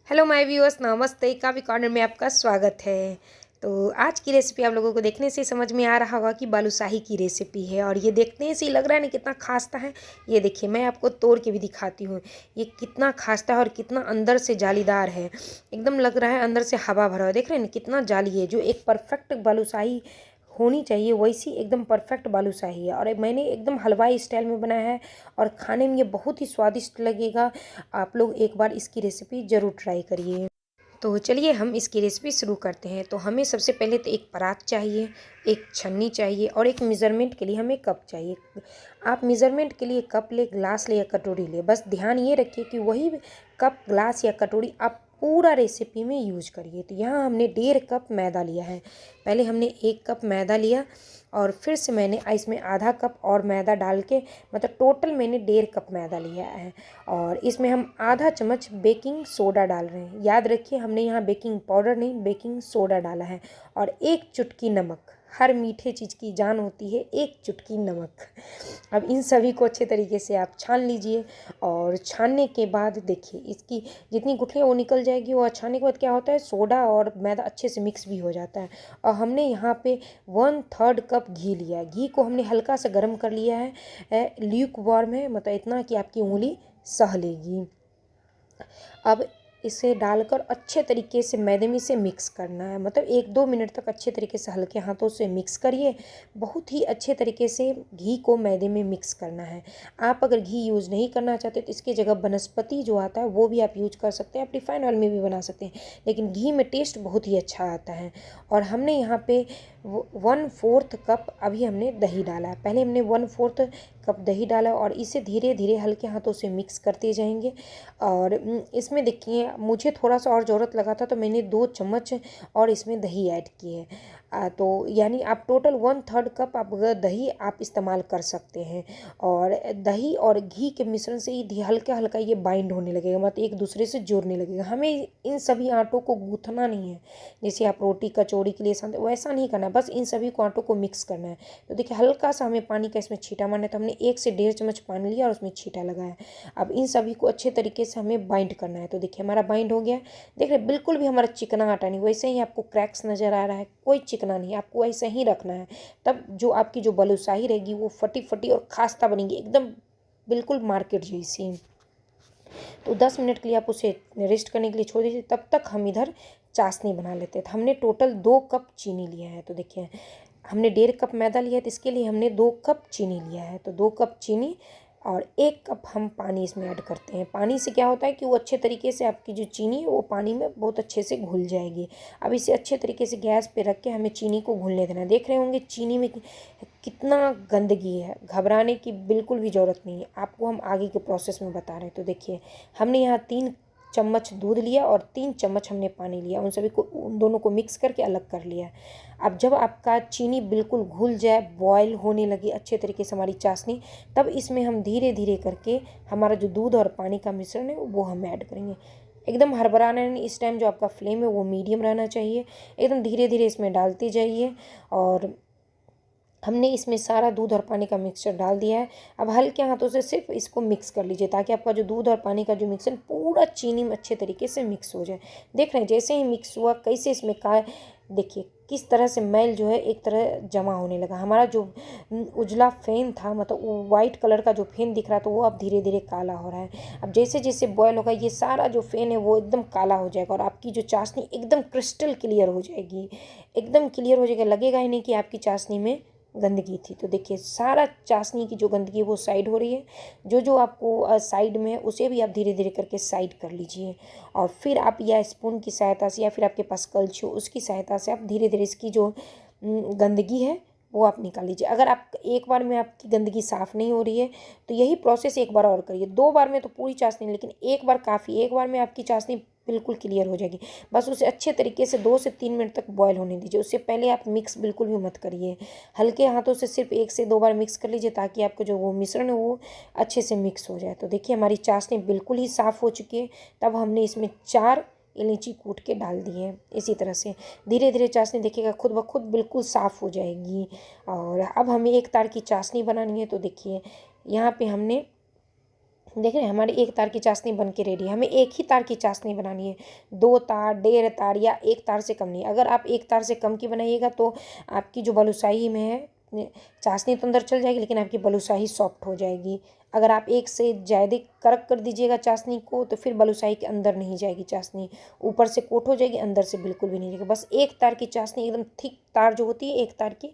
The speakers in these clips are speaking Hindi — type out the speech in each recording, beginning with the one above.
हेलो माय व्यूअर्स, नमस्ते। काफ़ी कॉर्नर में आपका स्वागत है। तो आज की रेसिपी आप लोगों को देखने से समझ में आ रहा होगा कि बालूशाही की रेसिपी है और ये देखने से ही लग रहा है ना कितना खास्ता है। ये देखिए, मैं आपको तोड़ के भी दिखाती हूँ ये कितना खास्ता है और कितना अंदर से जालीदार है। एकदम लग रहा है अंदर से हवा भरा हुआ। देख रहे हैं ना कितना जाली है। जो एक परफेक्ट बालूशाही होनी चाहिए वैसी एकदम परफेक्ट बालूशाही है। और मैंने एकदम हलवाई स्टाइल में बनाया है और खाने में ये बहुत ही स्वादिष्ट लगेगा। आप लोग एक बार इसकी रेसिपी ज़रूर ट्राई करिए। तो चलिए हम इसकी रेसिपी शुरू करते हैं। तो हमें सबसे पहले तो एक परात चाहिए, एक छन्नी चाहिए और एक मेज़रमेंट के लिए हमें कप चाहिए। आप मेज़रमेंट के लिए कप ले, ग्लास ले या कटोरी ले। बस ध्यान ये रखिए कि वही कप, ग्लास या कटोरी आप पूरा रेसिपी में यूज करिए। तो यहाँ हमने 1.5 कप मैदा लिया है। पहले हमने 1 कप मैदा लिया और फिर से मैंने इसमें आधा कप और मैदा डाल के, मतलब टोटल मैंने 1.5 कप मैदा लिया है। और इसमें हम आधा चम्मच बेकिंग सोडा डाल रहे हैं। याद रखिए, हमने यहाँ बेकिंग पाउडर नहीं, बेकिंग सोडा डाला है। और 1 चुटकी नमक। हर मीठे चीज़ की जान होती है 1 चुटकी नमक। अब इन सभी को अच्छे तरीके से आप छान लीजिए। और छानने के बाद देखिए, इसकी जितनी गुठलियाँ वो निकल जाएगी। और छानने के बाद क्या होता है, सोडा और मैदा अच्छे से मिक्स भी हो जाता है। और हमने यहाँ पे 1/3 कप घी लिया है। घी को हमने हल्का सा गर्म कर लिया है। ल्यूक वार्म है, मतलब इतना कि आपकी उंगली सह लेगी। अब इसे डालकर अच्छे तरीके से मैदे में से मिक्स करना है। मतलब 1-2 मिनट तक अच्छे तरीके से हल्के हाथों से मिक्स करिए। बहुत ही अच्छे तरीके से घी को मैदे में मिक्स करना है। आप अगर घी यूज़ नहीं करना चाहते तो इसकी जगह वनस्पति जो आता है वो भी आप यूज कर सकते हैं। आप रिफाइंड ऑयल में भी बना सकते हैं, लेकिन घी में टेस्ट बहुत ही अच्छा आता है। और हमने यहाँ पे 1/4 कप अभी हमने दही डाला है। पहले हमने 1/4 कप दही डाला और इसे धीरे धीरे हल्के हाथों से मिक्स करते जाएंगे। और इसमें देखिए, मुझे थोड़ा सा और ज़रूरत लगा था तो मैंने 2 चम्मच और इसमें दही ऐड की है। तो यानी आप टोटल 1/3 कप आप दही आप इस्तेमाल कर सकते हैं। और दही और घी के मिश्रण से ही हल्का हल्का ये बाइंड होने लगेगा, मतलब एक दूसरे से जुड़ने लगेगा। हमें इन सभी आटों को गूँथना नहीं है। जैसे आप रोटी कचौड़ी के लिए सानते वैसा नहीं करना है, बस इन सभी को आटों को मिक्स करना है। तो देखिए, हल्का सा हमें पानी का इसमें छींटा मारना है। तो हमने 1 से 1.5 चम्मच पानी लिया और उसमें छींटा लगाया। अब इन सभी को अच्छे तरीके से हमें बाइंड करना है। तो देखिए, हमारा बाइंड हो गया। देख रहे, बिल्कुल भी हमारा चिकना आटा नहीं, वैसे ही आपको क्रैक्स नज़र आ रहा है, कोई चिकना नहीं, आपको ऐसे ही रखना है। तब जो आपकी जो बालूशाही रहेगी वो फटी फटी और खास्ता बनेगी, एकदम बिल्कुल मार्केट जैसी। तो 10 मिनट के लिए आप उसे रेस्ट करने के लिए छोड़ दीजिए। तब तक हम इधर चाशनी बना लेते हैं। तो हमने टोटल 2 कप चीनी लिया है। तो देखिए, हमने 1.5 कप मैदा लिया है, तो इसके लिए हमने 2 कप चीनी लिया है। तो 2 कप चीनी और 1 कप हम पानी इसमें ऐड करते हैं। पानी से क्या होता है कि वो अच्छे तरीके से आपकी जो चीनी है वो पानी में बहुत अच्छे से घुल जाएगी। अब इसे अच्छे तरीके से गैस पे रख के हमें चीनी को घुलने देना है। देख रहे होंगे चीनी में कितना गंदगी है। घबराने की बिल्कुल भी ज़रूरत नहीं है, आपको हम आगे के प्रोसेस में बता रहे हैं। तो देखिए, हमने यहाँ 3 चम्मच दूध लिया और 3 चम्मच हमने पानी लिया। उन सभी को, उन दोनों को मिक्स करके अलग कर लिया। अब जब आपका चीनी बिल्कुल घुल जाए, बॉयल होने लगी अच्छे तरीके से हमारी चाशनी, तब इसमें हम धीरे धीरे करके हमारा जो दूध और पानी का मिश्रण है वो हम ऐड करेंगे। एकदम हड़बड़ाना नहीं। इस टाइम जो आपका फ्लेम है वो मीडियम रहना चाहिए। एकदम धीरे धीरे इसमें डालते जाइए। और हमने इसमें सारा दूध और पानी का मिक्सचर डाल दिया है। अब हल्के हाथों से सिर्फ इसको मिक्स कर लीजिए ताकि आपका जो दूध और पानी का जो मिक्सचर पूरा चीनी में अच्छे तरीके से मिक्स हो जाए। देख रहे हैं जैसे ही मिक्स हुआ कैसे इसमें का, देखिए किस तरह से मैल जो है एक तरह जमा होने लगा। हमारा जो उजला फेन था, मतलब वो वाइट कलर का जो फेन दिख रहा था, वो अब धीरे धीरे काला हो रहा है। अब जैसे जैसे बॉयल होगा ये सारा जो फेन है वो एकदम काला हो जाएगा और आपकी जो चाशनी एकदम क्रिस्टल क्लियर हो जाएगी। एकदम क्लियर हो जाएगा, लगेगा ही नहीं कि आपकी चाशनी में गंदगी थी। तो देखिए, सारा चाशनी की जो गंदगी वो साइड हो रही है। जो जो आपको साइड में है उसे भी आप धीरे धीरे करके साइड कर लीजिए। और फिर आप या स्पून की सहायता से या फिर आपके पास कलछी हो उसकी सहायता से आप धीरे धीरे इसकी जो गंदगी है वो आप निकाल लीजिए। अगर आप एक बार में आपकी गंदगी साफ़ नहीं हो रही है तो यही प्रोसेस एक बार और करिए। 2 बार में तो पूरी चाशनी, लेकिन एक बार काफ़ी। एक बार में आपकी चाशनी बिल्कुल क्लियर हो जाएगी। बस उसे अच्छे तरीके से 2 से 3 मिनट तक बॉयल होने दीजिए। उससे पहले आप मिक्स बिल्कुल भी मत करिए। हल्के हाथों से सिर्फ 1 से 2 बार मिक्स कर लीजिए ताकि आपका जो वो मिश्रण है वो अच्छे से मिक्स हो जाए। तो देखिए, हमारी चाशनी बिल्कुल ही साफ़ हो चुकी है। तब हमने इसमें 4 इलायची कूट के डाल दी है। इसी तरह से धीरे धीरे चाशनी देखिएगा खुद ब खुद बिल्कुल साफ़ हो जाएगी। और अब हमें एक तार की चाशनी बनानी है। तो देखिए, यहाँ पे हमने देख रहे हैं हमारी एक तार की चाशनी बन के रेडी है। हमें एक ही तार की चाशनी बनानी है, 2 तार, 1.5 तार या 1 तार से कम नहीं। अगर आप 1 तार से कम की बनाइएगा तो आपकी जो बालूशाही में है चाशनी तो अंदर चल जाएगी, लेकिन आपकी बालूशाही सॉफ्ट हो जाएगी। अगर आप एक से ज़्यादा कड़क कर दीजिएगा चाशनी को तो फिर बालूशाही के अंदर नहीं जाएगी चाशनी, ऊपर से कोट हो जाएगी, अंदर से बिल्कुल भी नहीं जाएगी। बस 1 तार की चाशनी, एकदम थिक तार जो होती है 1 तार की,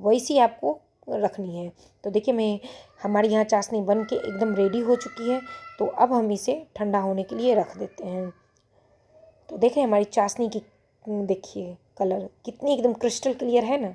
वैसी आपको रखनी है। तो देखिए मैं हमारी यहाँ चाशनी बन के एकदम रेडी हो चुकी है। तो अब हम इसे ठंडा होने के लिए रख देते हैं। तो देखें हमारी चाशनी की देखिए कलर कितनी एकदम क्रिस्टल क्लियर है ना।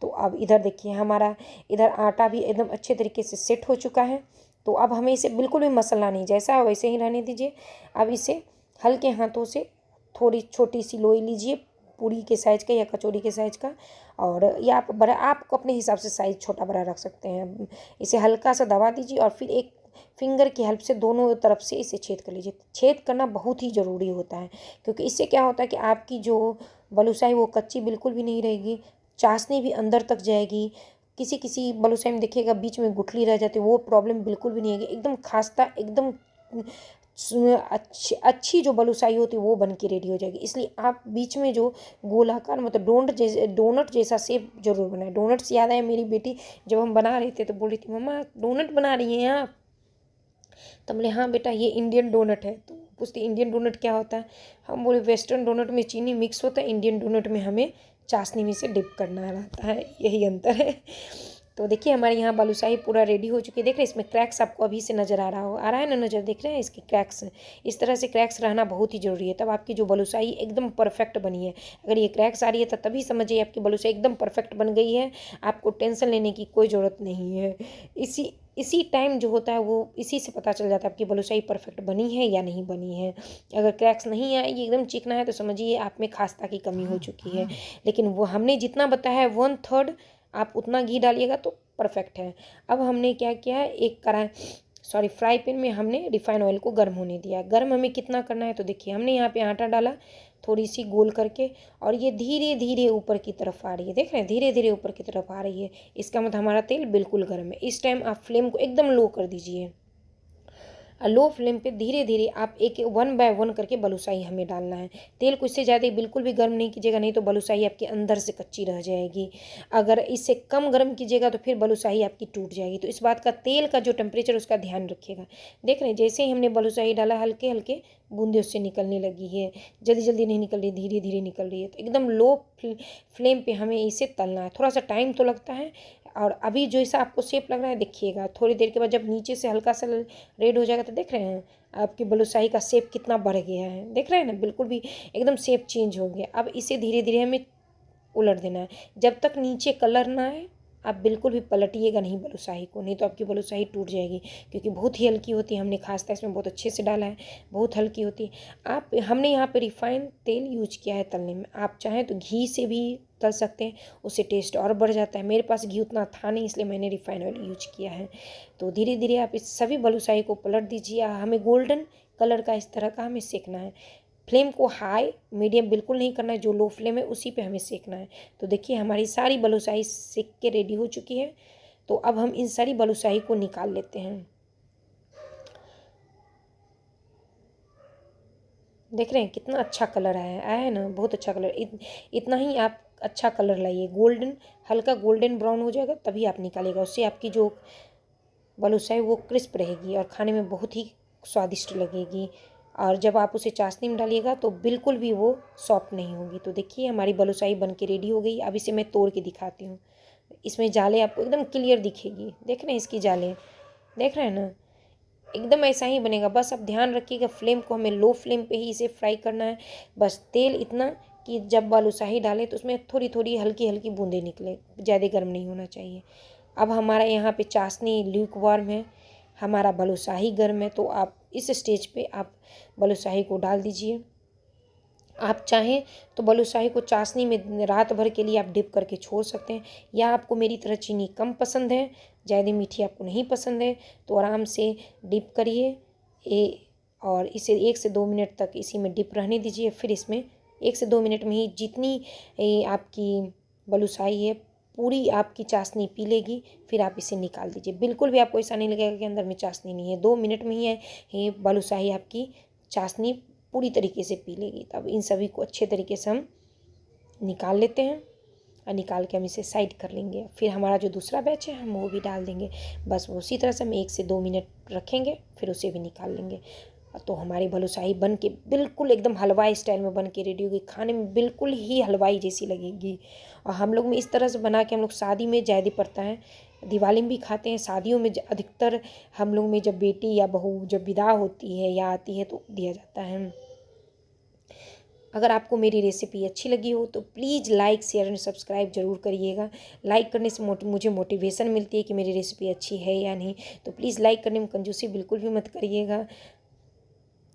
तो अब इधर देखिए हमारा इधर आटा भी एकदम अच्छे तरीके से सेट हो चुका है। तो अब हमें इसे बिल्कुल भी मसलना नहीं, जैसा है वैसे ही रहने दीजिए। अब इसे हल्के हाथों से थोड़ी छोटी सी लोई लीजिए, पूरी के साइज़ का या कचौरी के साइज़ का, और या आप बड़ा आपको अपने हिसाब से साइज़ छोटा बड़ा रख सकते हैं। इसे हल्का सा दबा दीजिए और फिर एक फिंगर की हेल्प से दोनों तरफ से इसे छेद कर लीजिए। छेद करना बहुत ही ज़रूरी होता है, क्योंकि इससे क्या होता है कि आपकी जो बालूशाही वो कच्ची बिल्कुल भी नहीं रहेगी, चाशनी भी अंदर तक जाएगी। किसी किसी बालूशाही में देखिएगा बीच में गुठली रह जाती है, वो प्रॉब्लम बिल्कुल भी नहीं आएगी। एकदम खास्ता एकदम अच्छी जो बालूशाही होती है वो बन के रेडी हो जाएगी। इसलिए आप बीच में जो गोलाकार मतलब डोनट जैसा शेप जरूर बनाएं। डोनट से याद आया, मेरी बेटी जब हम बना रहे थे तो बोल रही थी मम्मा डोनट बना रही हैं आप। तो बोले हाँ बेटा ये इंडियन डोनट है। तो पूछती इंडियन डोनट क्या होता है। हम बोले वेस्टर्न डोनट में चीनी मिक्स होता है, इंडियन डोनट में हमें चाशनी में से डिप करना रहता है, यही अंतर है। तो देखिए हमारे यहाँ बालूशाही पूरा रेडी हो चुकी है। देख रहे हैं इसमें क्रैक्स आपको अभी से नज़र आ रहा है ना, नज़र देख रहे हैं इसके क्रैक्स। इस तरह से क्रैक्स रहना बहुत ही ज़रूरी है, तब आपकी जो बालूशाही एकदम परफेक्ट बनी है। अगर ये क्रैक्स आ रही है तो तभी समझिए आपकी बालूशाही एकदम परफेक्ट बन गई है, आपको टेंशन लेने की कोई ज़रूरत नहीं है। इसी टाइम जो होता है वो इसी से पता चल जाता है आपकी बालूशाही परफेक्ट बनी है या नहीं बनी है। अगर क्रैक्स नहीं आएगी एकदम चिकना है तो समझिए आप में खास्ता की कमी हो चुकी है। लेकिन वो हमने जितना बताया है 1/3 आप उतना घी डालिएगा तो परफेक्ट है। अब हमने क्या किया है, एक फ्राई पैन में हमने रिफाइंड ऑयल को गर्म होने दिया। गर्म हमें कितना करना है तो देखिए हमने यहाँ पे आटा डाला थोड़ी सी गोल करके, और ये धीरे धीरे ऊपर की तरफ आ रही है। देख रहे हैं धीरे धीरे ऊपर की तरफ आ रही है, इसका मतलब हमारा तेल बिल्कुल गर्म है। इस टाइम आप फ्लेम को एकदम लो कर दीजिए। लो फ्लेम पे धीरे धीरे आप एक 1 बाय 1 करके बालूशाही हमें डालना है। तेल को इससे ज़्यादा बिल्कुल भी गर्म नहीं कीजिएगा, नहीं तो बालूशाही आपके अंदर से कच्ची रह जाएगी। अगर इससे कम गर्म कीजिएगा तो फिर बालूशाही आपकी टूट जाएगी। तो इस बात का तेल का जो टेम्परेचर उसका ध्यान रखिएगा। देख रहे हैं जैसे ही हमने बालूशाही डाला हल्के हल्के बूंदे उससे निकलने लगी है, जल्दी जल्दी नहीं निकल रही, धीरे धीरे निकल रही है। तो एकदम लो फ्लेम पे हमें इसे तलना है। थोड़ा सा टाइम तो लगता है, और अभी जैसा आपको शेप लग रहा है देखिएगा थोड़ी देर के बाद जब नीचे से हल्का सा रेड हो जाएगा तो देख रहे हैं आपकी बालूशाही का शेप कितना बढ़ गया है। देख रहे हैं ना बिल्कुल भी एकदम शेप चेंज हो गया। अब इसे धीरे धीरे हमें उलट देना है, जब तक नीचे कलर ना आए आप बिल्कुल भी पलटिएगा नहीं बालूशाही को, नहीं तो आपकी बालूशाही टूट जाएगी, क्योंकि बहुत ही हल्की होती है। हमने खास्ता इसमें बहुत अच्छे से डाला है, बहुत हल्की होती है। हमने यहाँ पे रिफाइंड तेल यूज किया है तलने में। आप चाहें तो घी से भी तल सकते हैं, उससे टेस्ट और बढ़ जाता है। मेरे पास घी उतना था नहीं इसलिए मैंने रिफाइंड ऑयल यूज किया है। तो धीरे धीरे आप इस सभी बालूशाही को पलट दीजिए। हमें गोल्डन कलर का इस तरह का हमें सेकना है। फ्लेम को हाई मीडियम बिल्कुल नहीं करना है, जो लो फ्लेम है उसी पे हमें सेकना है। तो देखिए हमारी सारी बालूशाही सेक के रेडी हो चुकी है। तो अब हम इन सारी बालूशाही को निकाल लेते हैं। देख रहे हैं कितना अच्छा कलर आया है ना, बहुत अच्छा कलर। इतना ही आप अच्छा कलर लाइए, गोल्डन हल्का गोल्डन ब्राउन हो जाएगा तभी आप निकालिएगा। उससे आपकी जो बालूशाही वो क्रिस्प रहेगी और खाने में बहुत ही स्वादिष्ट लगेगी। और जब आप उसे चाशनी में डालिएगा तो बिल्कुल भी वो सॉफ्ट नहीं होगी। तो देखिए हमारी बालूशाही बन के रेडी हो गई। अब इसे मैं तोड़ के दिखाती हूँ। इसमें जाले आपको एकदम क्लियर दिखेगी, देख रहे हैं इसकी जाले, देख रहे हैं ना, एकदम ऐसा ही बनेगा। बस आप ध्यान रखिएगा फ्लेम को हमें लो फ्लेम पे ही इसे फ्राई करना है। बस तेल इतना कि जब बालूशाही डालें तो उसमें थोड़ी थोड़ी हल्की हल्की बूंदें निकले, ज़्यादा गर्म नहीं होना चाहिए। अब हमारा यहाँ पे चाशनी ल्यूक वार्म है, हमारा बालूशाही गर्म है। तो आप इस स्टेज पे आप बालूशाही को डाल दीजिए। आप चाहें तो बालूशाही को चाशनी में रात भर के लिए आप डिप करके छोड़ सकते हैं, या आपको मेरी तरह चीनी कम पसंद है, ज़्यादा मीठी आपको नहीं पसंद है, तो आराम से डिप करिए और इसे 1 से 2 मिनट तक इसी में डिप रहने दीजिए। फिर इसमें 1 से 2 मिनट में ही जितनी आपकी बालूशाही है पूरी आपकी चाशनी पी लेगी, फिर आप इसे निकाल दीजिए। बिल्कुल भी आपको ऐसा नहीं लगेगा कि अंदर में चाशनी नहीं है। 2 मिनट में ही है ये बालूशाही आपकी चाशनी पूरी तरीके से पी लेगी। तब इन सभी को अच्छे तरीके से हम निकाल लेते हैं और निकाल के हम इसे साइड कर लेंगे। फिर हमारा जो दूसरा बैच है हम वो भी डाल देंगे। बस उसी तरह से हम 1 से 2 मिनट रखेंगे, फिर उसे भी निकाल लेंगे। तो हमारी बालूशाही बन के बिल्कुल एकदम हलवाई स्टाइल में बन के रेडी होगी। खाने में बिल्कुल ही हलवाई जैसी लगेगी। और हम लोग में इस तरह से बना के हम लोग शादी में ज़्यादा पड़ता है, दिवाली में भी खाते हैं, शादियों में अधिकतर हम लोग में जब बेटी या बहू जब विदा होती है या आती है तो दिया जाता है। अगर आपको मेरी रेसिपी अच्छी लगी हो तो please like share and subscribe ज़रूर करिएगा। लाइक करने से मुझे मोटिवेशन मिलती है कि मेरी रेसिपी अच्छी है या नहीं। तो प्लीज़ लाइक करने में कंजूसी बिल्कुल भी मत करिएगा।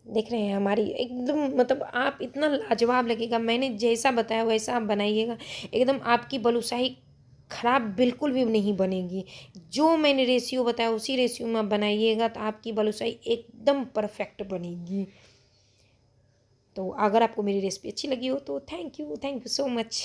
देख रहे हैं हमारी एकदम मतलब आप इतना लाजवाब लगेगा। मैंने जैसा बताया वैसा आप बनाइएगा, एकदम आपकी बालूशाही ख़राब बिल्कुल भी नहीं बनेगी। जो मैंने रेशियो बताया उसी रेशियो में आप बनाइएगा तो आपकी बालूशाही एकदम परफेक्ट बनेगी। तो अगर आपको मेरी रेसिपी अच्छी लगी हो तो थैंक यू सो मच।